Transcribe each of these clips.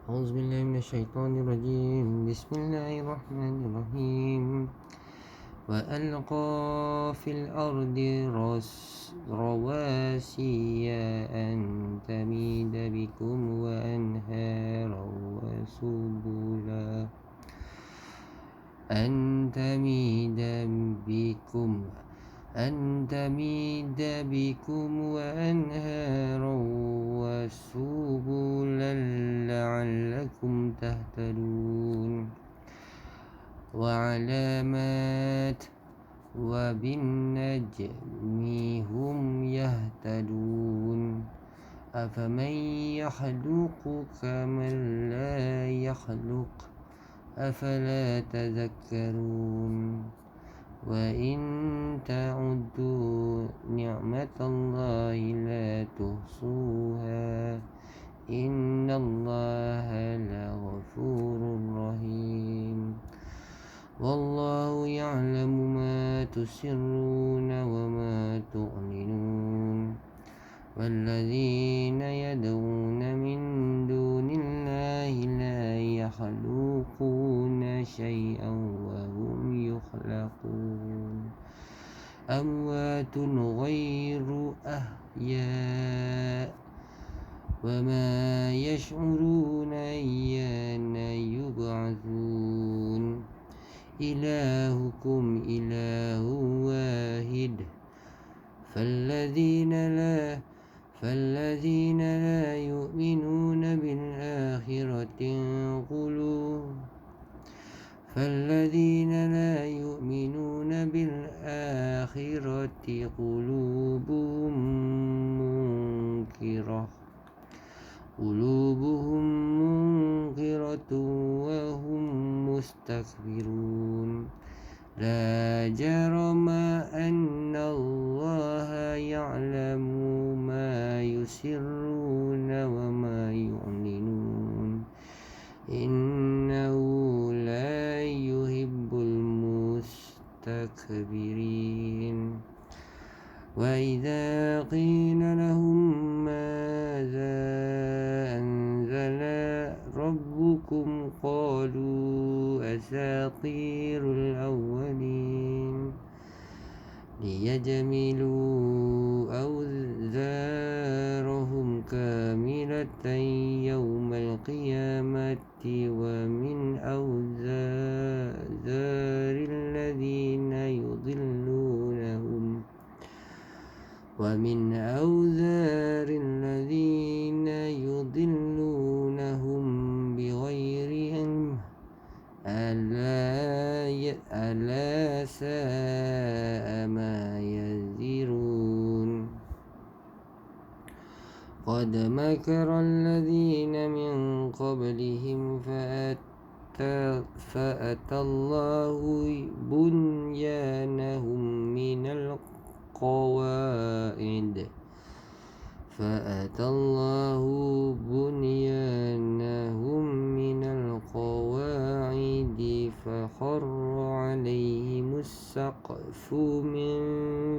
أعوذ بالله من الشيطان الرجيم. بسم الله الرحمن الرحيم. وألقى في الأرض رواسي أن تميد بكم وأنهارا وسبلا أن تميد بكم وأنهارا وسبلا لعلكم تهتدون. وعلامات وبالنجم هم يهتدون. أفمن يخلق كمن لا يخلق أفلا تذكرون. وإن تعدوا نعمة الله لا تحصوها إن الله لغفور رحيم. والله يعلم ما تسرون وما تعلنون. والذين يدعون من دون الله لا يخلقون شيئا وهم يخلقون. أموات غير أحياء وما يشعرون أيان يبعثون. إلهكم إله واحد فالذين لا يؤمنون بالآخرة قلوبهم منكرة وهم مستكبرون. لا جرم أن الله يعلم ما يسرون وما يعلنون إنه لا يحب المستكبرين. وإذا قيل لهم ماذا أنزل ربكم قالوا أساطير الأولين ليجملوا أوزارهم كاملة يوم القيامة ومن أوزار الذين يضلونهم بغير علم ألا ساء ما يزرون. قد مكر الذين من قبلهم فأتى الله بنيانهم من القواعد فخر عليهم السقف من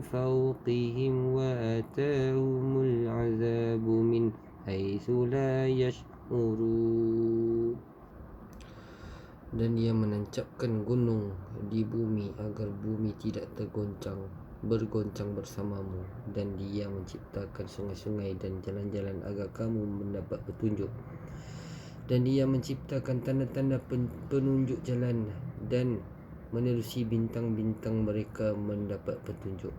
فوقهم وأتاهم العذاب من حيث لا يشعرون. Dan Dia menancapkan gunung di bumi agar bumi tidak bergoncang bersamamu, dan Dia menciptakan sungai-sungai dan jalan-jalan agar kamu mendapat petunjuk, dan Dia menciptakan tanda-tanda penunjuk jalan dan menerusi bintang-bintang mereka mendapat petunjuk.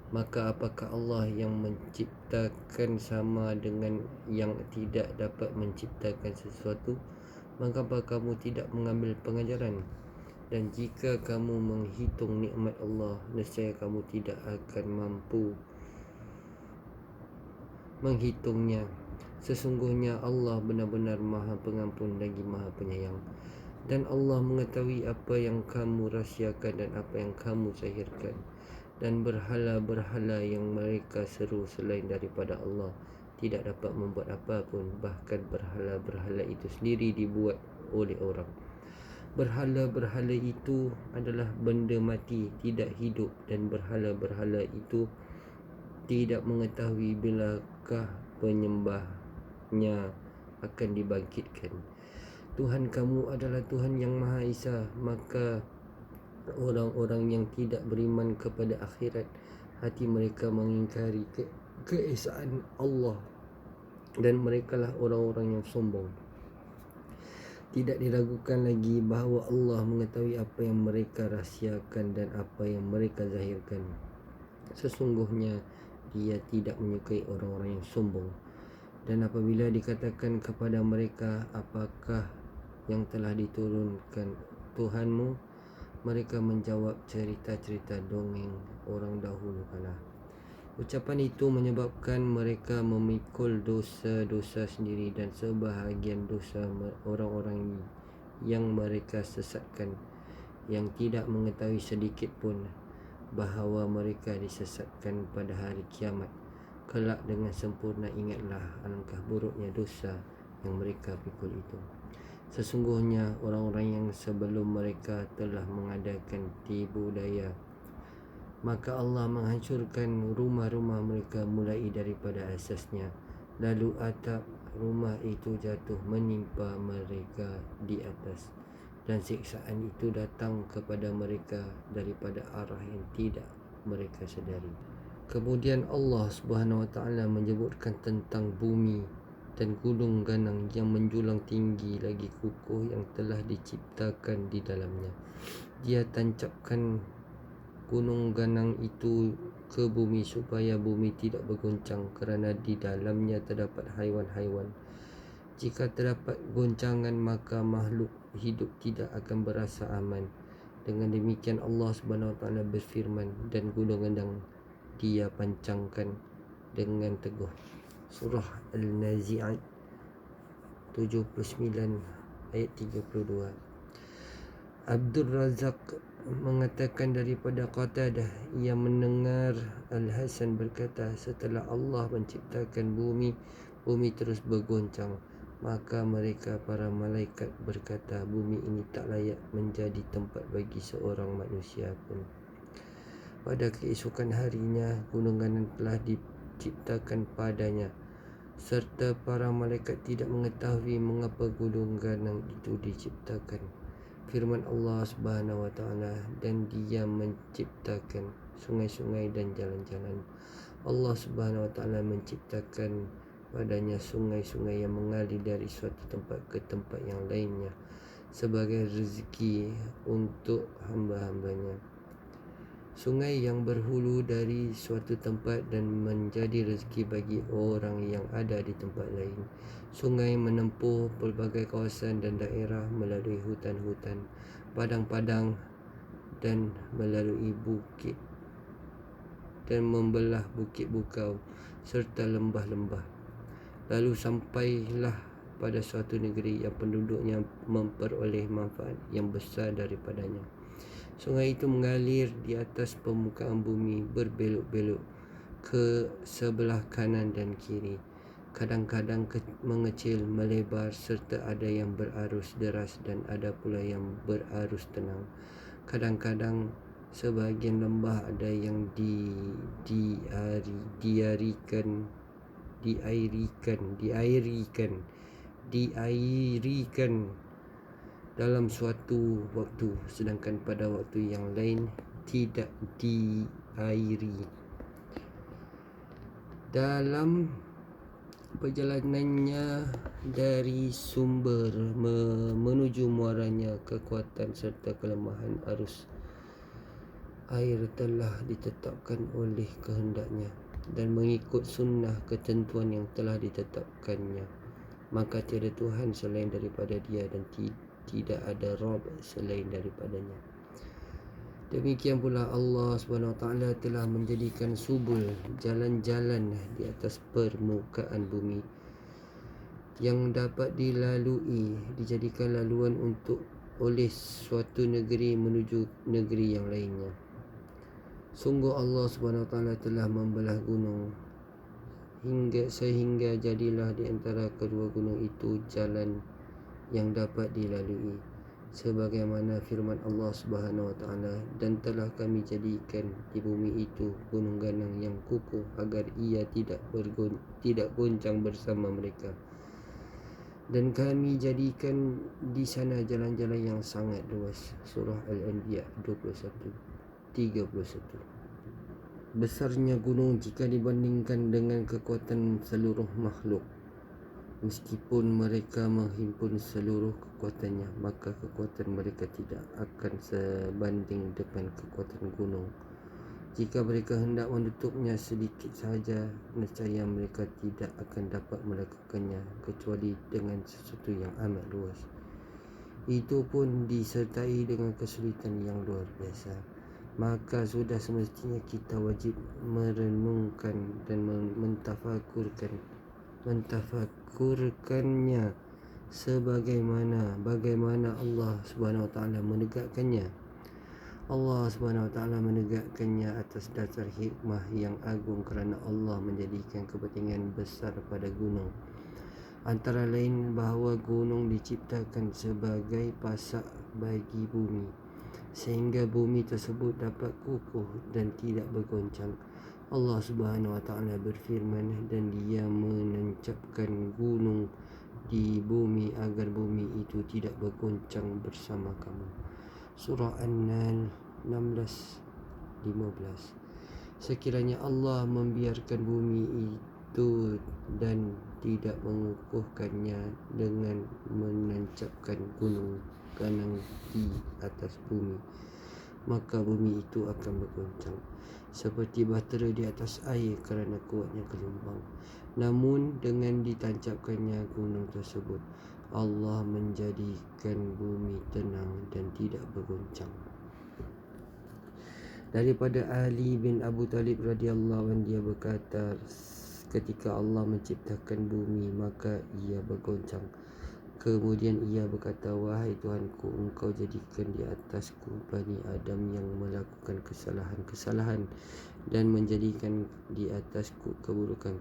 Maka apakah Allah yang menciptakan sama dengan yang tidak dapat menciptakan sesuatu? Mengapa kamu tidak mengambil pengajaran? Dan jika kamu menghitung nikmat Allah, nescaya kamu tidak akan mampu menghitungnya. Sesungguhnya Allah benar-benar Maha Pengampun lagi Maha Penyayang. Dan Allah mengetahui apa yang kamu rahsiakan dan apa yang kamu zahirkan. Dan berhala-berhala yang mereka seru selain daripada Allah tidak dapat membuat apa pun. Bahkan berhala-berhala itu sendiri dibuat oleh orang. Berhala-berhala itu adalah benda mati, tidak hidup, dan berhala-berhala itu tidak mengetahui bilakah penyembahnya akan dibangkitkan. Tuhan kamu adalah Tuhan yang Maha Esa. Maka orang-orang yang tidak beriman kepada akhirat, hati mereka mengingkari keesaan Allah, dan merekalah orang-orang yang sombong. Tidak diragukan lagi bahawa Allah mengetahui apa yang mereka rahsiakan dan apa yang mereka zahirkan. Sesungguhnya Dia tidak menyukai orang-orang yang sombong. Dan apabila dikatakan kepada mereka, apakah yang telah diturunkan Tuhanmu, mereka menjawab, cerita-cerita dongeng orang dahulu kala. Ucapan itu menyebabkan mereka memikul dosa-dosa sendiri dan sebahagian dosa orang-orang yang mereka sesatkan, yang tidak mengetahui sedikit pun bahawa mereka disesatkan pada hari kiamat. Kelak dengan sempurna ingatlah alangkah buruknya dosa yang mereka pikul itu. Sesungguhnya orang-orang yang sebelum mereka telah mengadakan tipu daya, maka Allah menghancurkan rumah-rumah mereka mulai daripada asasnya, lalu atap rumah itu jatuh menimpa mereka di atas, dan siksaan itu datang kepada mereka daripada arah yang tidak mereka sedari. Kemudian Allah Subhanahu Wa Taala menyebutkan tentang bumi dan gunung ganang yang menjulang tinggi lagi kukuh yang telah diciptakan di dalamnya. Dia tancapkan gunung ganang itu ke bumi supaya bumi tidak bergoncang, kerana di dalamnya terdapat haiwan-haiwan. Jika terdapat goncangan, maka makhluk hidup tidak akan berasa aman. Dengan demikian Allah Subhanahu Wa Taala berfirman, dan gunung ganang Dia pancangkan dengan teguh. Surah Al-Nazi'at 79 ayat 32. Abdul Razak mengatakan daripada Qatadah, ia mendengar Al-Hasan berkata, setelah Allah menciptakan bumi, bumi terus bergoncang. Maka mereka para malaikat berkata, bumi ini tak layak menjadi tempat bagi seorang manusia pun. Pada keesokan harinya, gunung ganang telah diciptakan padanya, serta para malaikat tidak mengetahui mengapa gunung ganang itu diciptakan. Firman Allah Subhanahu Wa Taala, dan Dia menciptakan sungai-sungai dan jalan-jalan. Allah Subhanahu Wa Taala menciptakan padanya sungai-sungai yang mengalir dari suatu tempat ke tempat yang lainnya sebagai rezeki untuk hamba-hambanya. Sungai yang berhulu dari suatu tempat dan menjadi rezeki bagi orang yang ada di tempat lain. Sungai menempuh pelbagai kawasan dan daerah melalui hutan-hutan, padang-padang dan melalui bukit, dan membelah bukit bukau serta lembah-lembah. Lalu sampailah pada suatu negeri yang penduduknya memperoleh manfaat yang besar daripadanya. Sungai itu mengalir di atas permukaan bumi, berbelok-belok ke sebelah kanan dan kiri. Kadang-kadang mengecil, melebar, serta ada yang berarus deras dan ada pula yang berarus tenang. Kadang-kadang sebahagian lembah ada yang diairikan dalam suatu waktu, sedangkan pada waktu yang lain tidak diairi. Dalam perjalanannya dari sumber menuju muaranya, kekuatan serta kelemahan arus air telah ditetapkan oleh kehendaknya dan mengikut sunnah ketentuan yang telah ditetapkannya. Maka tiada Tuhan selain daripada Dia dan tidak ada Rabb selain daripadanya. Demikian pula Allah SWT telah menjadikan subul, jalan-jalan di atas permukaan bumi yang dapat dilalui, dijadikan laluan untuk oleh suatu negeri menuju negeri yang lainnya. Sungguh Allah SWT telah membelah gunung sehingga jadilah di antara kedua gunung itu jalan yang dapat dilalui, sebagaimana firman Allah Subhanahu Wa Taala, dan telah kami jadikan di bumi itu gunung ganang yang kukuh agar ia tidak goncang bersama mereka. dan kami jadikan di sana jalan-jalan yang sangat luas. Surah Al-Anbiya 21:31. Besarnya gunung jika dibandingkan dengan kekuatan seluruh makhluk. Meskipun mereka menghimpun seluruh kekuatannya, maka kekuatan mereka tidak akan sebanding dengan kekuatan gunung. Jika mereka hendak menutupnya sedikit sahaja, nescaya mereka tidak akan dapat melakukannya kecuali dengan sesuatu yang amat luas. Itu pun disertai dengan kesulitan yang luar biasa. Maka sudah semestinya kita wajib merenungkan dan mentafakkurkannya bagaimana Allah Subhanahu Wa Taala menegakkannya. Allah Subhanahu Wa Taala menegakkannya atas dasar hikmah yang agung kerana Allah menjadikan kepentingan besar pada gunung. Antara lain bahawa gunung diciptakan sebagai pasak bagi bumi, sehingga bumi tersebut dapat kukuh dan tidak bergoncang. Allah Subhanahu Wa Taala berfirman, dan Dia menancapkan gunung di bumi agar bumi itu tidak bergoncang bersama kamu. Surah An-Nahl 16:15. Sekiranya Allah membiarkan bumi itu dan tidak mengukuhkannya dengan menancapkan gunung ganang di atas bumi, maka bumi itu akan bergoncang seperti bahtera di atas air kerana kuatnya gelombang. Namun dengan ditancapkannya gunung tersebut, Allah menjadikan bumi tenang dan tidak bergoncang. Daripada Ali bin Abu Talib radhiyallahu anhu, dia berkata, ketika Allah menciptakan bumi, maka ia bergoncang. Kemudian ia berkata, wahai Tuhanku, engkau jadikan di atasku Bani Adam yang melakukan kesalahan dan menjadikan di atasku keburukan.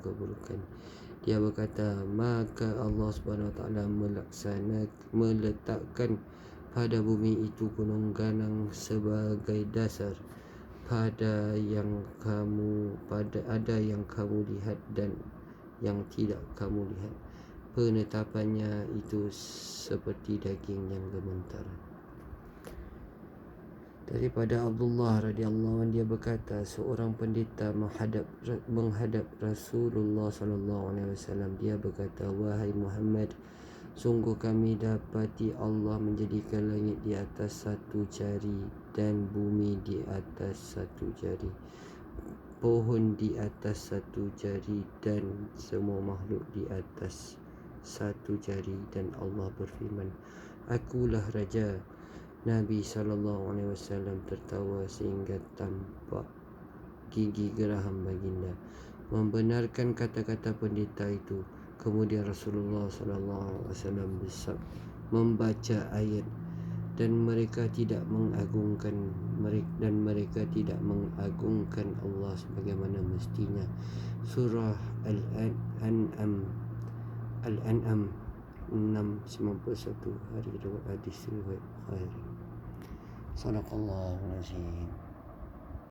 Dia berkata, maka Allah Subhanahu Wa Taala meletakkan pada bumi itu gunung ganang sebagai dasar. Ada yang kamu lihat dan yang tidak kamu lihat. Penetapannya itu seperti daging yang gemetar. Daripada Abdullah radhiyallahu anhu, dia berkata, seorang pendeta menghadap Rasulullah sallallahu alaihi wasallam. Dia berkata, wahai Muhammad, sungguh kami dapati Allah menjadikan langit di atas satu jari dan bumi di atas satu jari, pohon di atas satu jari dan semua makhluk di atas satu jari. Dan Allah berfirman, akulah raja. Nabi SAW tertawa sehingga tampak gigi geraham baginda membenarkan kata-kata pendeta itu. Kemudian Rasulullah SAW membaca ayat, dan mereka tidak mengagungkan Allah sebagaimana mestinya. Surah Al-An'am 6:91. Hadis riwayat Bukhari. Sadaqallahul azim.